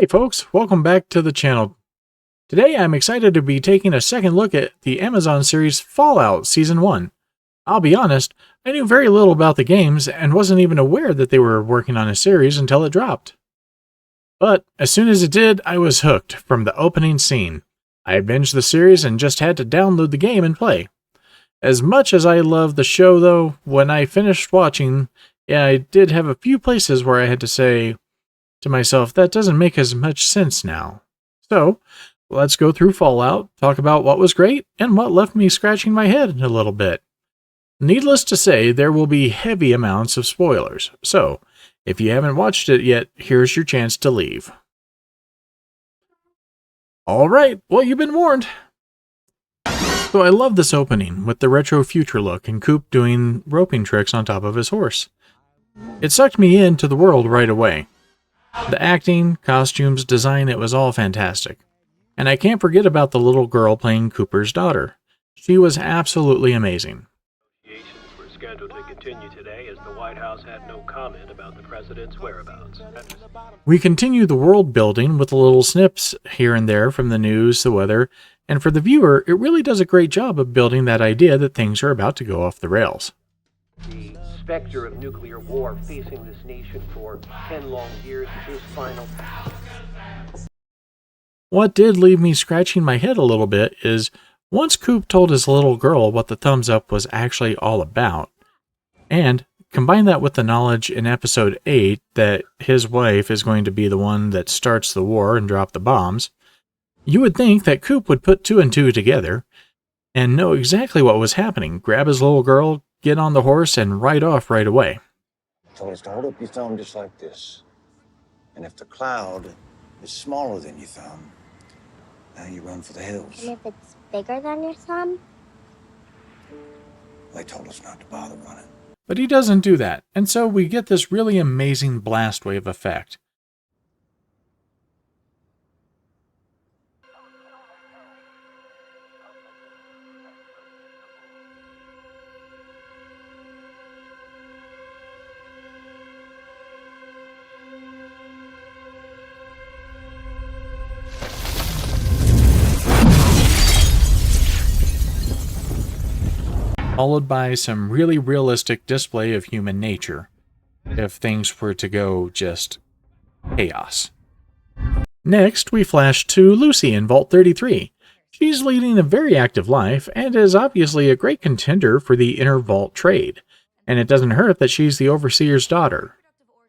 Hey folks, welcome back to the channel. Today I'm excited to be taking a second look at the Amazon series Fallout Season 1. I'll be honest, I knew very little about the games and wasn't even aware that they were working on a series until it dropped. But as soon as it did, I was hooked from the opening scene. I binged the series and just had to download the game and play. As much as I love the show though, when I finished watching, I did have a few places where I had to say to myself, that doesn't make as much sense now. So, let's go through Fallout, talk about what was great, and what left me scratching my head a little bit. Needless to say, there will be heavy amounts of spoilers, so if you haven't watched it yet, here's your chance to leave. Alright, well you've been warned. So I love this opening, with the retro future look and Coop doing roping tricks on top of his horse. It sucked me into the world right away. The acting, costumes, design, it was all fantastic. And I can't forget about the little girl playing Cooper's daughter. She was absolutely amazing. Negotiations were scheduled to continue today as the White House had no comment about the president's whereabouts. We continue the world building with little snips here and there from the news, the weather, and for the viewer, it really does a great job of building that idea that things are about to go off the rails. The specter of nuclear war facing this nation for 10 long years is final. What did leave me scratching my head a little bit is once Coop told his little girl what the thumbs up was actually all about, and combine that with the knowledge in episode 8 that his wife is going to be the one that starts the war and drop the bombs, you would think that Coop would put two and two together and know exactly what was happening, grab his little girl, get on the horse, and ride off right away. Told us to hold up your thumb just like this. And if the cloud is smaller than your thumb, now you run for the hills. And if it's bigger than your thumb? They told us not to bother running. But he doesn't do that, and so we get this really amazing blast wave effect. Followed by some really realistic display of human nature, if things were to go just chaos. Next, we flash to Lucy in Vault 33. She's leading a very active life, and is obviously a great contender for the inner vault trade, and it doesn't hurt that she's the overseer's daughter.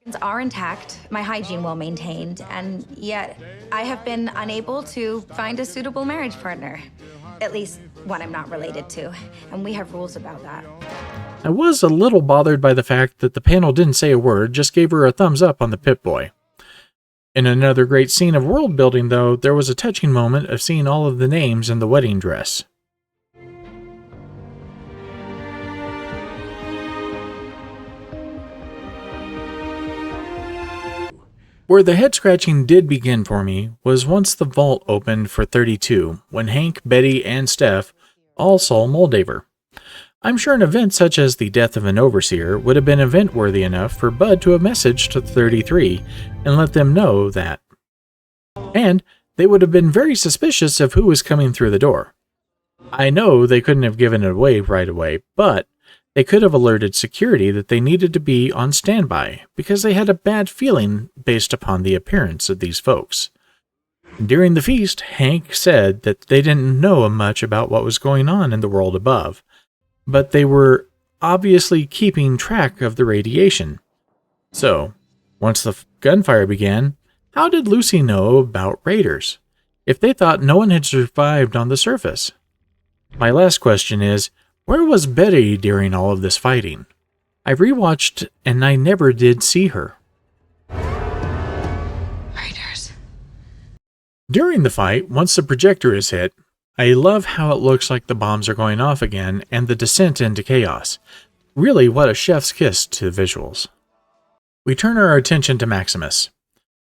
Organs are intact, my hygiene well maintained, and yet I have been unable to find a suitable marriage partner. At least one I'm not related to, and we have rules about that. I was a little bothered by the fact that the panel didn't say a word, just gave her a thumbs up on the Pip-Boy. In another great scene of world building, though, there was a touching moment of seeing all of the names in the wedding dress. Where the head-scratching did begin for me was once the vault opened for 32, when Hank, Betty, and Steph all saw Moldaver. I'm sure an event such as the death of an overseer would have been event-worthy enough for Bud to have messaged to 33 and let them know that. And they would have been very suspicious of who was coming through the door. I know they couldn't have given it away right away, but they could have alerted security that they needed to be on standby because they had a bad feeling based upon the appearance of these folks. During the feast, Hank said that they didn't know much about what was going on in the world above, but they were obviously keeping track of the radiation. So, once the gunfire began, how did Lucy know about raiders, if they thought no one had survived on the surface? My last question is, where was Betty during all of this fighting? I rewatched and I never did see her. Raiders. During the fight, once the projector is hit, I love how it looks like the bombs are going off again and the descent into chaos. Really, what a chef's kiss to the visuals. We turn our attention to Maximus,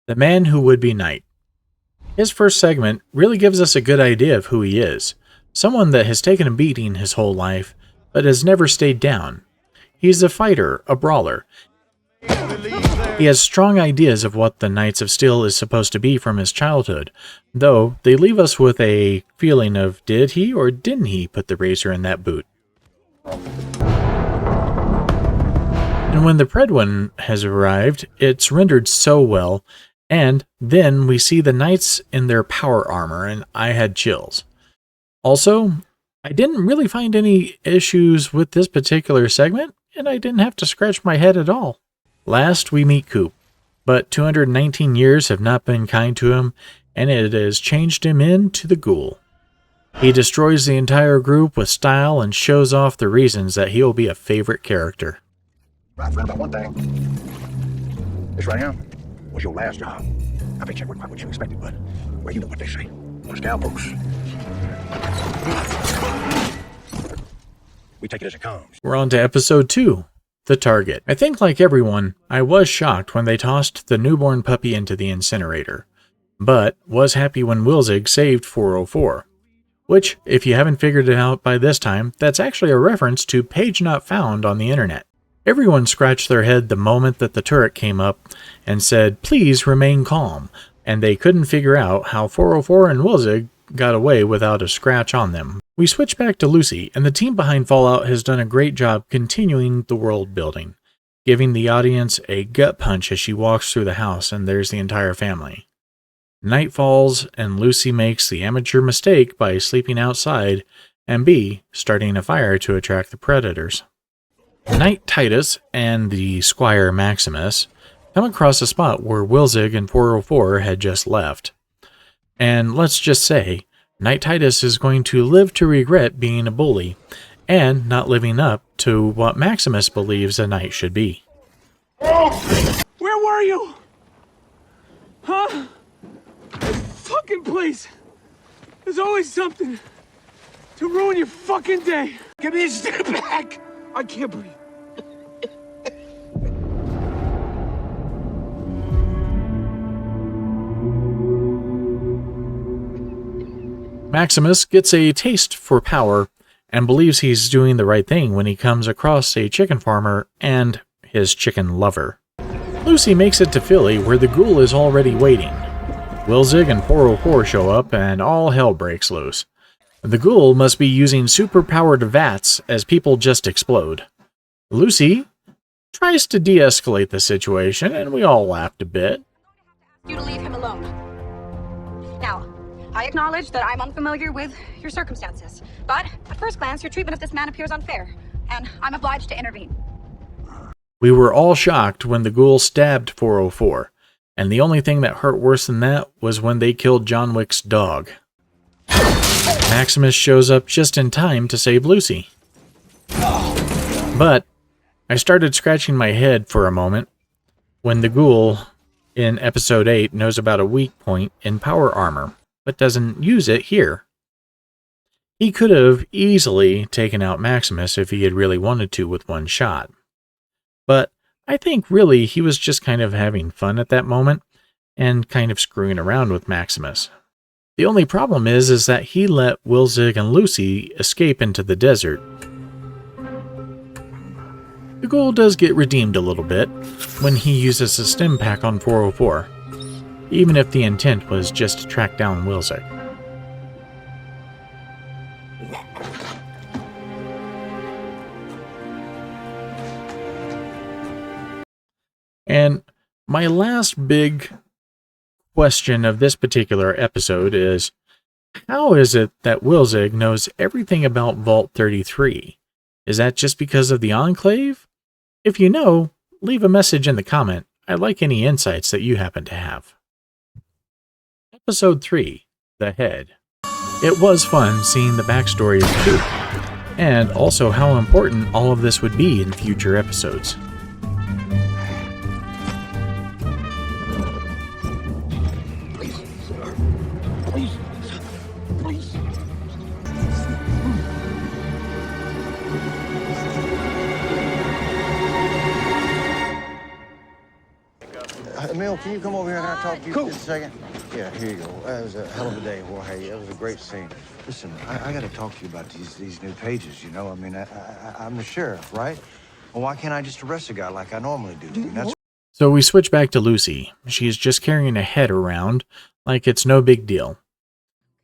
the man who would be knight. His first segment really gives us a good idea of who he is. Someone that has taken a beating his whole life, but has never stayed down. He's a fighter, a brawler, He has strong ideas of what the Knights of Steel is supposed to be from his childhood, though they leave us with a feeling of did he or didn't he put the razor in that boot? And when the Predwin has arrived, it's rendered so well, and then we see the Knights in their power armor, and I had chills. Also, I didn't really find any issues with this particular segment, and I didn't have to scratch my head at all. Last, we meet Coop, but 219 years have not been kind to him, and it has changed him into the Ghoul. He destroys the entire group with style and shows off the reasons that he will be a favorite character. Right, friend, about one thing. This right here was your last job. I bet you wasn't quite what you expected, but, well, you know what they say. On the scout books. We take it as it comes. We're on to episode 2, The Target. I think like everyone, I was shocked when they tossed the newborn puppy into the incinerator, but was happy when Wilzig saved 404. Which, if you haven't figured it out by this time, that's actually a reference to Page Not Found on the internet. Everyone scratched their head the moment that the turret came up and said, "Please remain calm," and they couldn't figure out how 404 and Wilzig got away without a scratch on them. We switch back to Lucy, and the team behind Fallout has done a great job continuing the world building, giving the audience a gut punch as she walks through the house and there's the entire family. Night falls, and Lucy makes the amateur mistake by sleeping outside and B, starting a fire to attract the predators. Knight Titus and the Squire Maximus come across a spot where Wilzig and 404 had just left. And let's just say, Knight Titus is going to live to regret being a bully and not living up to what Maximus believes a knight should be. Where were you? Huh? This fucking place. There's always something to ruin your fucking day. Give me a step back. I can't breathe. Maximus gets a taste for power and believes he's doing the right thing when he comes across a chicken farmer and his chicken lover. Lucy makes it to Philly where the Ghoul is already waiting. Wilzig and 404 show up and all hell breaks loose. The Ghoul must be using super-powered vats as people just explode. Lucy tries to de-escalate the situation and we all laughed a bit. You to leave him alone. Now, I acknowledge that I'm unfamiliar with your circumstances, but at first glance, your treatment of this man appears unfair, and I'm obliged to intervene. We were all shocked when the Ghoul stabbed 404, and the only thing that hurt worse than that was when they killed John Wick's dog. Maximus shows up just in time to save Lucy. But I started scratching my head for a moment when the Ghoul in episode 8 knows about a weak point in power armor, but doesn't use it here. He could have easily taken out Maximus if he had really wanted to with one shot. But I think really he was just kind of having fun at that moment and kind of screwing around with Maximus. The only problem is that he let Wilzig and Lucy escape into the desert. The Ghoul does get redeemed a little bit when he uses a stim pack on 404, even if the intent was just to track down Wilzig. And my last big question of this particular episode is, how is it that Wilzig knows everything about Vault 33? Is that just because of the Enclave? If you know, leave a message in the comment. I'd like any insights that you happen to have. Episode 3, The Head. It was fun seeing the backstory of Coop, and also how important all of this would be in future episodes. Emil, can you come over here and I talk to you for just a second? Yeah, here you go. That was a hell of a day, Jorge. That was a great scene. Listen, I got to talk to you about these new pages, you know? I mean, I'm the sheriff, right? Well, why can't I just arrest a guy like I normally do? I mean, that's So we switch back to Lucy. She's just carrying a head around like it's no big deal.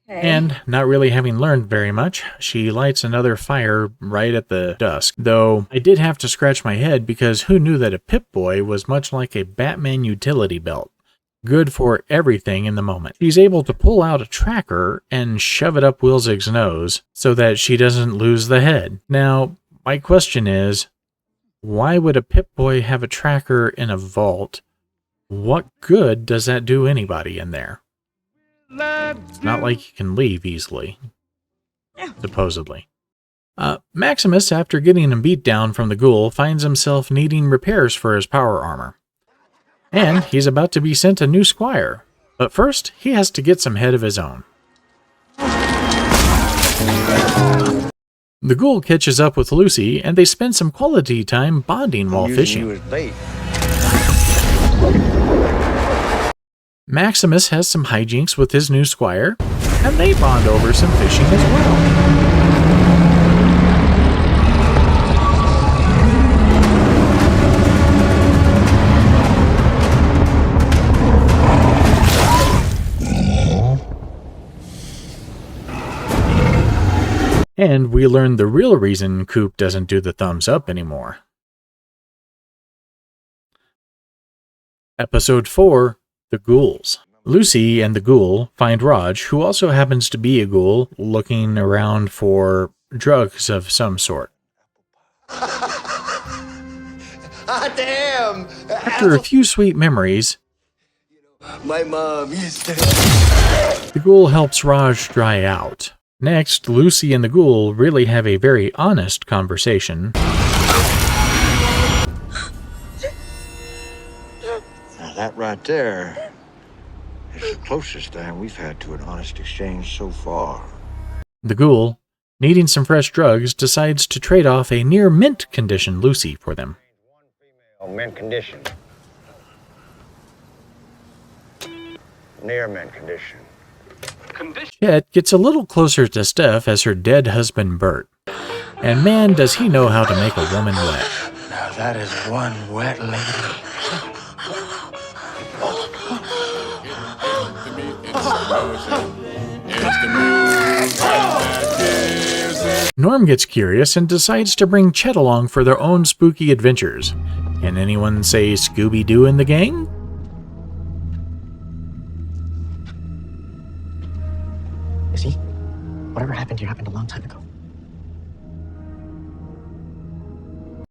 And, not really having learned very much, she lights another fire right at the dusk. Though, I did have to scratch my head because who knew that a Pip-Boy was much like a Batman utility belt? Good for everything in the moment. She's able to pull out a tracker and shove it up Wilzig's nose so that she doesn't lose the head. Now, my question is, why would a Pip-Boy have a tracker in a vault? What good does that do anybody in there? It's not like you can leave easily, supposedly. Maximus, after getting a beat down from the ghoul, finds himself needing repairs for his power armor. And he's about to be sent a new squire. But first, he has to get some head of his own. The ghoul catches up with Lucy, and they spend some quality time bonding while fishing. You as bait. Maximus has some hijinks with his new squire, and they bond over some fishing as well. And we learn the real reason Coop doesn't do the thumbs up anymore. Episode 4, The Ghouls. Lucy and the ghoul find Raj, who also happens to be a ghoul, looking around for drugs of some sort. Damn! After a few sweet memories, My mom used to... the ghoul helps Raj dry out. Next, Lucy and the ghoul really have a very honest conversation. Now that right there is the closest thing we've had to an honest exchange so far. The ghoul, needing some fresh drugs, decides to trade off a near mint condition Lucy for them. Mint condition. Near mint condition. Chet gets a little closer to Steph as her dead husband Bert. And man, does he know how to make a woman wet. Now that is one wet lady. Norm gets curious and decides to bring Chet along for their own spooky adventures. Can anyone say Scooby-Doo in the gang? You see? Whatever happened here happened a long time ago.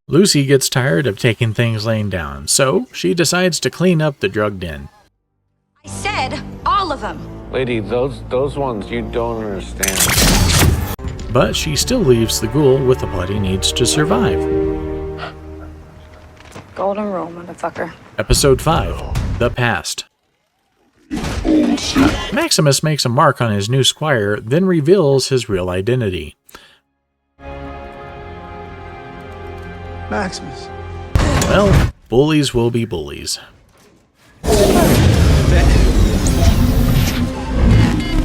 Lucy gets tired of taking things laying down, so she decides to clean up the drug den. I said all of them. Lady, those ones you don't understand. But she still leaves the ghoul with the blood he needs to survive. Golden rule, motherfucker. Episode 5, The Past. Maximus makes a mark on his new squire, then reveals his real identity. Maximus. Well, bullies will be bullies.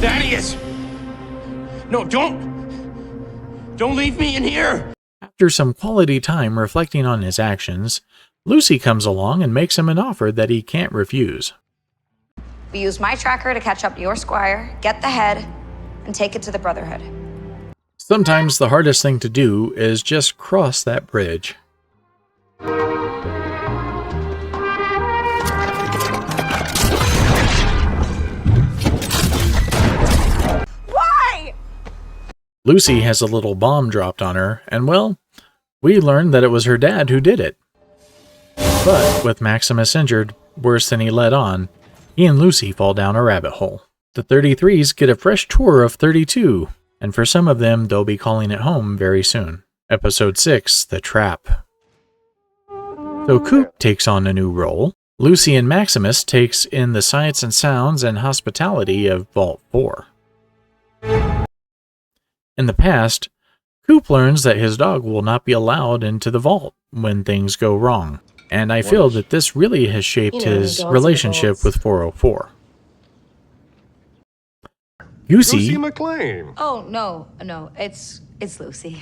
Thaddeus! No, don't leave me in here! After some quality time reflecting on his actions, Lucy comes along and makes him an offer that he can't refuse. We use my tracker to catch up to your squire, get the head, and take it to the Brotherhood. Sometimes the hardest thing to do is just cross that bridge. Why? Lucy has a little bomb dropped on her, and well, we learn that it was her dad who did it. But with Maximus injured, worse than he let on, he and Lucy fall down a rabbit hole. The 33s get a fresh tour of 32, and for some of them, they'll be calling it home very soon. Episode 6, The Trap. So Coop takes on a new role. Lucy and Maximus takes in the sights and sounds and hospitality of Vault 4. In the past, Coop learns that his dog will not be allowed into the vault when things go wrong. And I feel that this really has shaped his relationship with 404. Goosey, McLean. Oh, no, it's Lucy.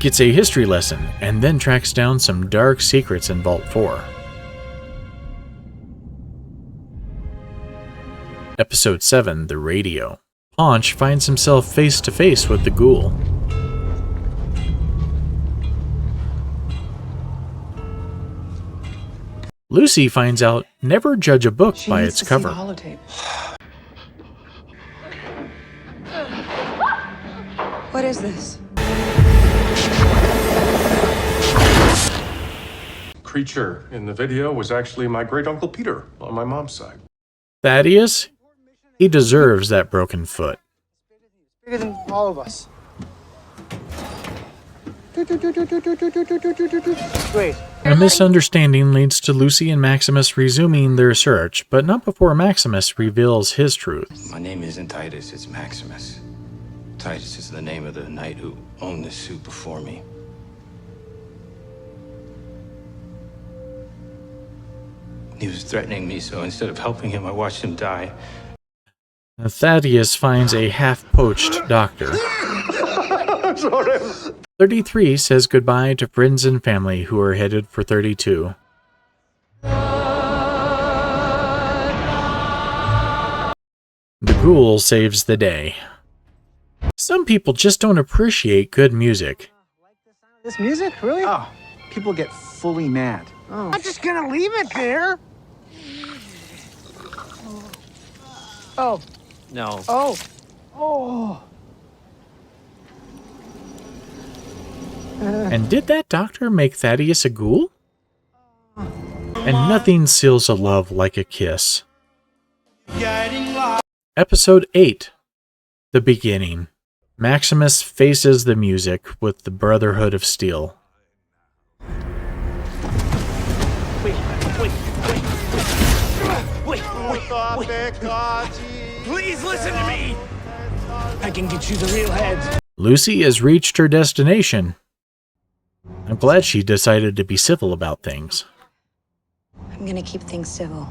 gets a history lesson, and then tracks down some dark secrets in Vault 4. Episode 7, The Radio. Paunch finds himself face to face with the ghoul. Lucy finds out never judge a book by its cover. What is this? Creature in the video was actually my great uncle Peter on my mom's side. Thaddeus? He deserves that broken foot. Bigger than all of us. Wait. A misunderstanding leads to Lucy and Maximus resuming their search, but not before Maximus reveals his truth. My name isn't Titus, it's Maximus. Titus is the name of the knight who owned this suit before me. He was threatening me, so instead of helping him, I watched him die. Thaddeus finds a half-poached doctor. 33 says goodbye to friends and family who are headed for 32. The ghoul saves the day. Some people just don't appreciate good music. This music? Really? Oh, people get fully mad. Oh. I'm just gonna leave it there. Oh. No. Oh. Oh. And did that doctor make Thaddeus a ghoul? And nothing seals a love like a kiss. Episode 8. The Beginning. Maximus faces the music with the Brotherhood of Steel. Please listen to me. I can get you the real head. Lucy has reached her destination. I'm glad she decided to be civil about things. I'm gonna keep things civil.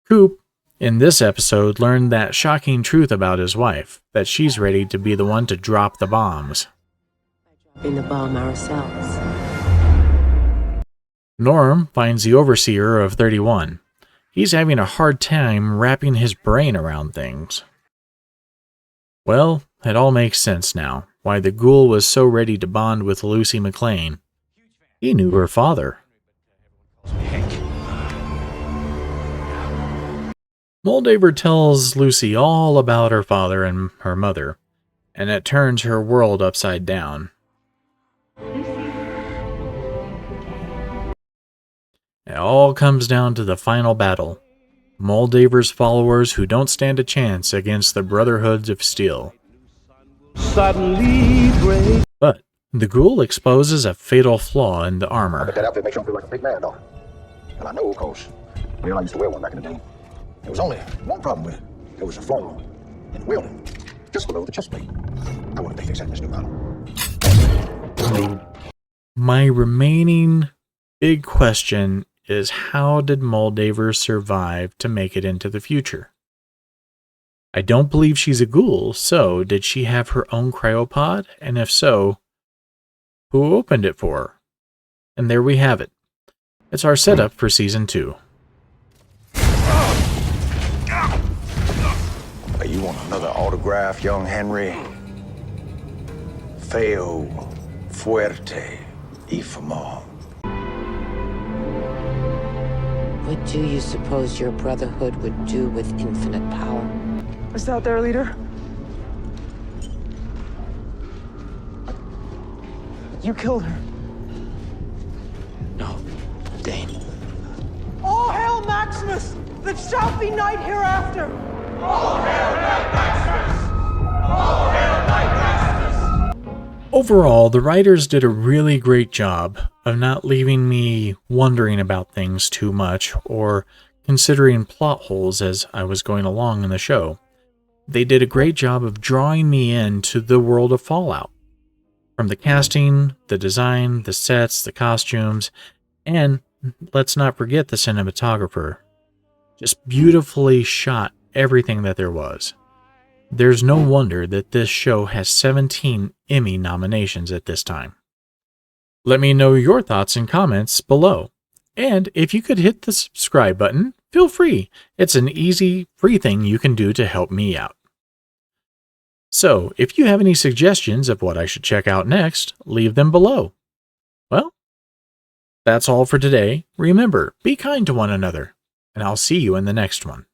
Coop, in this episode, learned that shocking truth about his wife, that she's ready to be the one to drop the bombs. In the bomb ourselves. Norm finds the overseer of 31. He's having a hard time wrapping his brain around things. Well, it all makes sense now, why the ghoul was so ready to bond with Lucy McLean. He knew her father. Moldaver tells Lucy all about her father and her mother, and it turns her world upside down. It all comes down to the final battle. Moldaver's followers who don't stand a chance against the Brotherhoods of Steel. But the ghoul exposes a fatal flaw in the armor. That outfit makes you feel like a big man, though. And I know, of course. Well, I used to wear one back in the day. There was only one problem with it. There was a flaw in the welding, just below the chest plate. I wonder if they fix that in this new model. My remaining big question is, how did Moldaver survive to make it into the future? I don't believe she's a ghoul, so did she have her own cryopod? And if so, who opened it for her? And there we have it. It's our setup for Season 2. You want another autograph, young Henry? Feo fuerte y famo. What do you suppose your brotherhood would do with infinite power? What's out there, leader? You killed her. No, Dane. All hail Maximus! That shall be night hereafter! Overall, the writers did a really great job of not leaving me wondering about things too much or considering plot holes as I was going along in the show. They did a great job of drawing me into the world of Fallout. From the casting, the design, the sets, the costumes, and let's not forget the cinematographer. Just beautifully shot everything that there was. There's no wonder that this show has 17 Emmy nominations at this time. Let me know your thoughts and comments below. And if you could hit the subscribe button, feel free. It's an easy, free thing you can do to help me out. So, if you have any suggestions of what I should check out next, leave them below. Well, that's all for today. Remember, be kind to one another, and I'll see you in the next one.